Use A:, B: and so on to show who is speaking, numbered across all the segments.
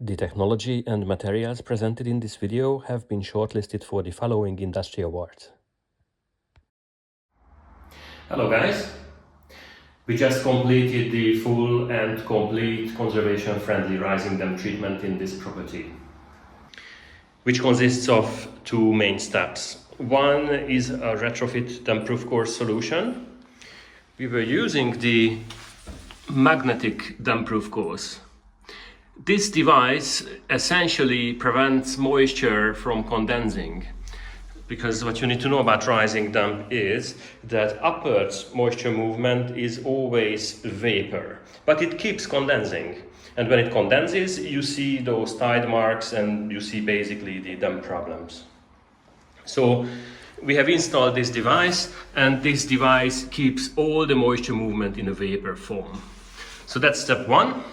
A: The technology and materials presented in this video have been shortlisted for the following industry awards.
B: Hello guys! We just completed the full and complete conservation-friendly rising dam treatment in this property, which consists of two main steps. One is a retrofit dam-proof course solution. We were using the magnetic dam-proof course. This device essentially prevents moisture from condensing, because what you need to know about rising damp is that upwards moisture movement is always vapor, but it keeps condensing. And when it condenses, you see those tide marks and you see basically the damp problems. So we have installed this device, and this device keeps all the moisture movement in a vapor form. So that's step one.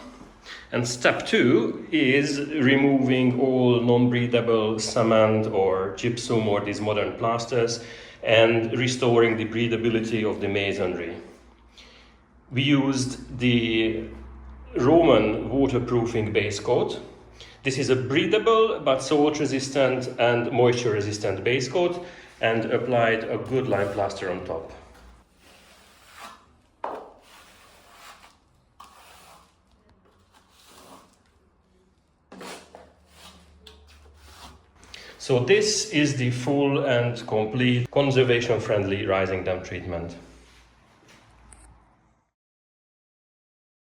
B: And step two is removing all non-breathable cement or gypsum or these modern plasters and restoring the breathability of the masonry. We used the Roman waterproofing base coat. This is a breathable but salt resistant and moisture resistant base coat, and applied a good lime plaster on top. So this is the full and complete conservation-friendly rising dam treatment.